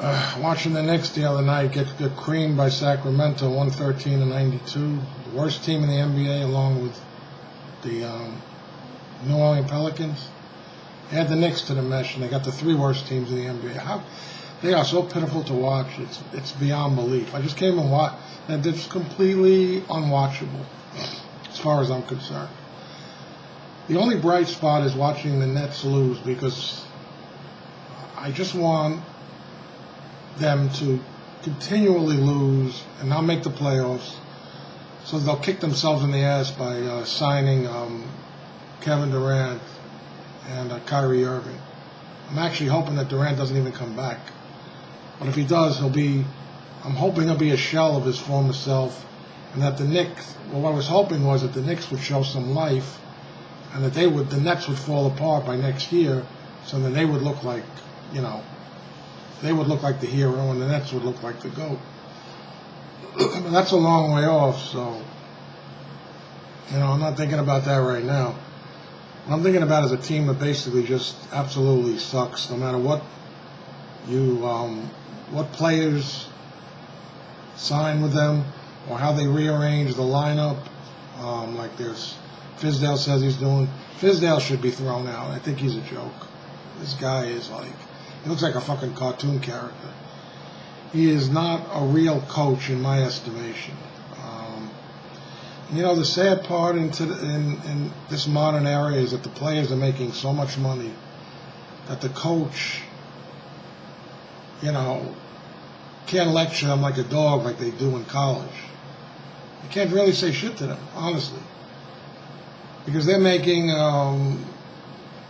Watching the Knicks the other night get creamed by Sacramento, 113-92, the worst team in the NBA, along with the New Orleans Pelicans. They had the Knicks to the mesh, and they got the three worst teams in the NBA. They are so pitiful to watch. It's beyond belief. I just came and watched, and it's completely unwatchable, as far as I'm concerned. The only bright spot is watching the Nets lose, because I just want them to continually lose and not make the playoffs, so they'll kick themselves in the ass by signing Kevin Durant and Kyrie Irving. I'm actually hoping that Durant doesn't even come back, but if he does, I'm hoping he'll be a shell of his former self, and that the Knicks, what I was hoping was that the Knicks would show some life, and that the Nets would fall apart by next year, so that they would look like, they would look like the hero, and the Nets would look like the GOAT. But that's a long way off, so, I'm not thinking about that right now. What I'm thinking about is a team that basically just absolutely sucks, no matter what what players sign with them, or how they rearrange the lineup. Like Fizdale says he's doing. Fizdale should be thrown out. I think he's a joke. This guy is he looks like a fucking cartoon character. He is not a real coach in my estimation. The sad part in this modern era is that the players are making so much money that the coach, can't lecture them like a dog like they do in college. You can't really say shit to them, honestly, because they're making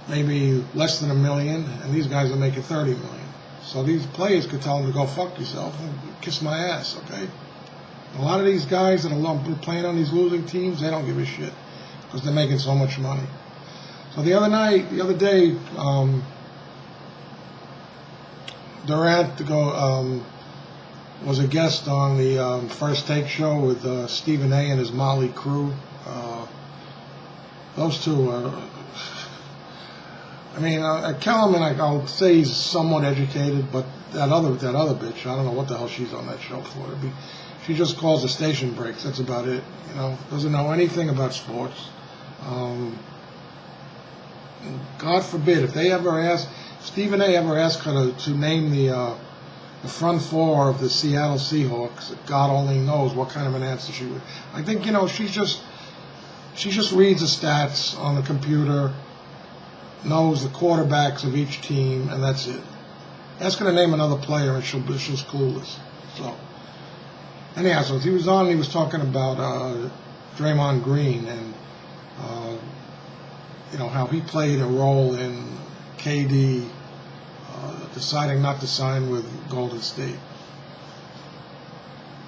maybe less than $1 million, and these guys are making $30 million. So these players could tell them to go fuck yourself and kiss my ass, okay? A lot of these guys that are playing on these losing teams, they don't give a shit because they're making so much money. So the other day, Durant was a guest on the First Take show with Stephen A. and his Motley crew. Those two are. Kellerman, I'll say he's somewhat educated, but that other bitch, I don't know what the hell she's on that show for. She just calls the station breaks. That's about it. Doesn't know anything about sports. God forbid if Stephen A. ever asked her to name the front four of the Seattle Seahawks, God only knows what kind of an answer she would. I think she just reads the stats on the computer, knows the quarterbacks of each team, and that's it. Ask her to name another player, and she's clueless. So, anyhow, so he was on. He was talking about Draymond Green and how he played a role in KD deciding not to sign with Golden State.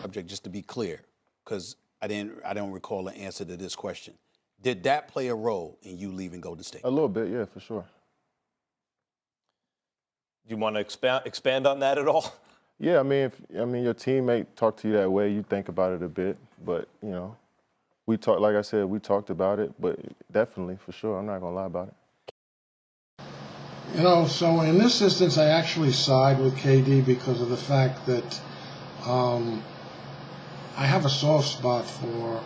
Subject, just to be clear, because I don't recall an answer to this question. Did that play a role in you leaving Golden State? A little bit, yeah, for sure. Do you want to expand on that at all? Yeah, your teammate talked to you that way. You think about it a bit, but we talked. Like I said, we talked about it, but definitely, for sure, I'm not gonna lie about it. So in this instance, I actually side with KD because of the fact that I have a soft spot for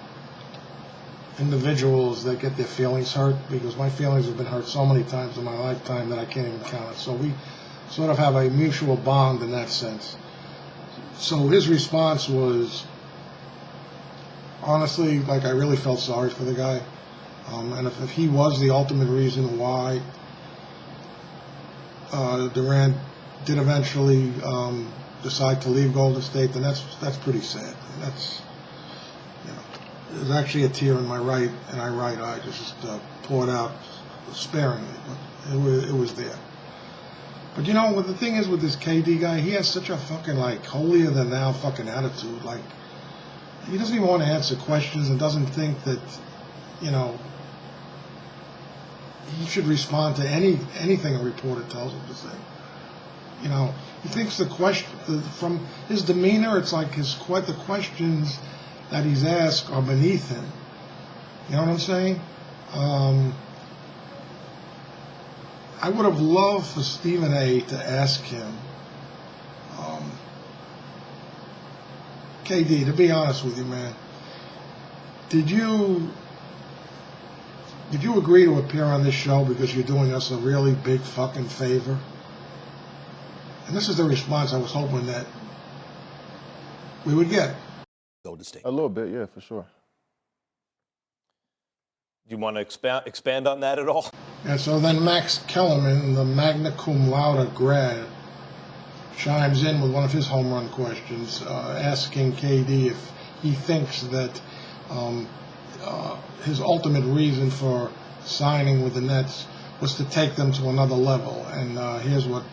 individuals that get their feelings hurt, because my feelings have been hurt so many times in my lifetime that I can't even count it. So we sort of have a mutual bond in that sense. So his response was, honestly, I really felt sorry for the guy. And if he was the ultimate reason why Durant did eventually decide to leave Golden State, then that's pretty sad. There's actually a tear in my right eye just poured out sparingly, but it was there. But what the thing is with this KD guy, he has such a fucking holier than thou fucking attitude. He doesn't even want to answer questions and doesn't think that, he should respond to anything a reporter tells him to say. He thinks from his demeanor, it's like the questions that he's asked are beneath him. You know what I'm saying? I would have loved for Stephen A. to ask him KD, to be honest with you, man, did you agree to appear on this show because you're doing us a really big fucking favor? And this is the response I was hoping that we would get. Golden State. A little bit, yeah, for sure. Do you want to expand on that at all? And so then Max Kellerman, the magna cum laude grad, chimes in with one of his home run questions, asking KD if he thinks that his ultimate reason for signing with the Nets was to take them to another level. And here's what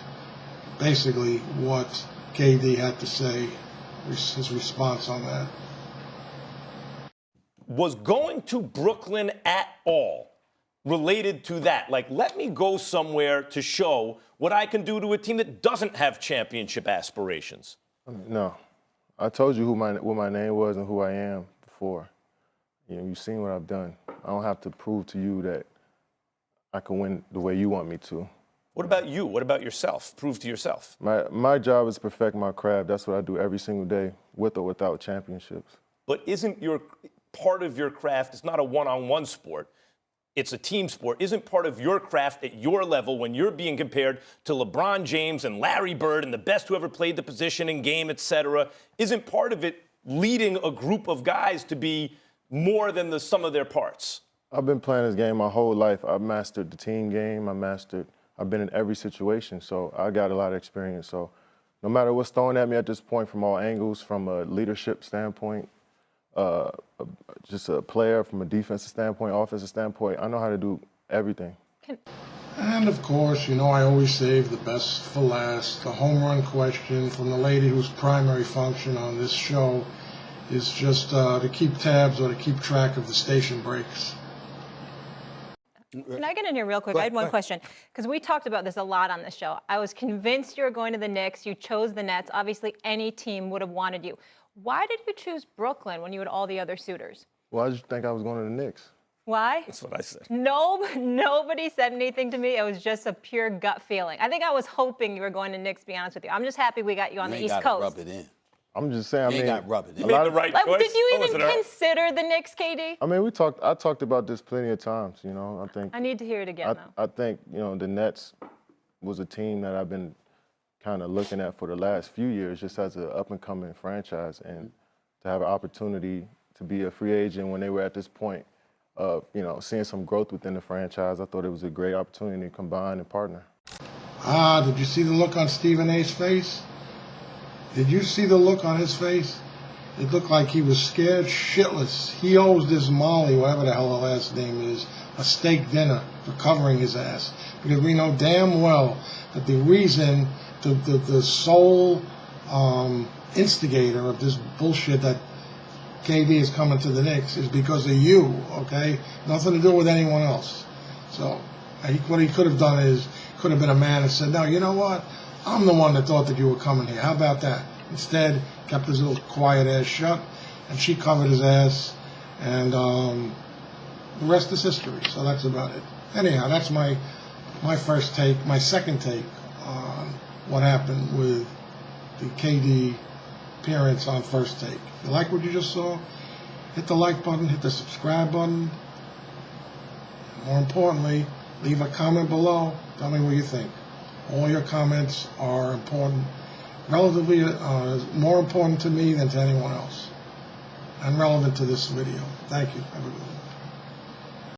KD had to say, his response on that. Was going to Brooklyn at all related to that? Like, let me go somewhere to show what I can do to a team that doesn't have championship aspirations. No. I told you what my name was and who I am before. You know, you've seen what I've done. I don't have to prove to you that I can win the way you want me to. What about you? What about yourself? Prove to yourself. My job is to perfect my craft. That's what I do every single day, with or without championships. But isn't your part of your craft, it's not a one-on-one sport, it's a team sport. Isn't part of your craft at your level when you're being compared to LeBron James and Larry Bird and the best who ever played the position in game, et cetera, isn't part of it leading a group of guys to be more than the sum of their parts? I've been playing this game my whole life. I've mastered the team game. I've been in every situation, so I got a lot of experience. So no matter what's thrown at me at this point from all angles, from a leadership standpoint, just a player, from a defensive standpoint, offensive standpoint, I know how to do everything. And of course, you know, I always save the best for last. The home run question from the lady whose primary function on this show is just to keep tabs or to keep track of the station breaks. Can I get in here real quick? I had one question, because we talked about this a lot on the show. I was convinced you were going to the Knicks. You chose the Nets. Obviously, any team would have wanted you. Why did you choose Brooklyn when you had all the other suitors? Well, I just think I was going to the Knicks. Why? That's what I said. Nobody said anything to me. It was just a pure gut feeling. I think I was hoping you were going to Knicks, to be honest with you. I'm just happy we got you on the East Coast. Rub it in. I'm just saying, You ain't got to rub it in. You made the right choice. Did you even Listen, all right. consider the Knicks, KD? I mean, I talked about this plenty of times, you know. I need to hear it again, though. I think, you know, the Nets was a team that I've been kind of looking at for the last few years, just as an up-and-coming franchise, and to have an opportunity to be a free agent when they were at this point of, you know, seeing some growth within the franchise. I thought it was a great opportunity to combine and partner. Did you see the look on Stephen A's face? Did you see the look on his face? It looked like he was scared shitless. He owes this Molly, whatever the hell her last name is, a steak dinner for covering his ass. Because we know damn well that the reason, the sole instigator of this bullshit that KD is coming to the Knicks is because of you, okay? Nothing to do with anyone else. So what he could have done is, could have been a man and said, no, you know what? I'm the one that thought that you were coming here. How about that? Instead, kept his little quiet ass shut, and she covered his ass, and the rest is history. So that's about it. Anyhow, that's my first take. My second take on what happened with the KD appearance on First Take. If you like what you just saw, hit the like button, hit the subscribe button. More importantly, leave a comment below. Tell me what you think. All your comments are important, relatively more important to me than to anyone else, and relevant to this video. Thank you. Have a good one.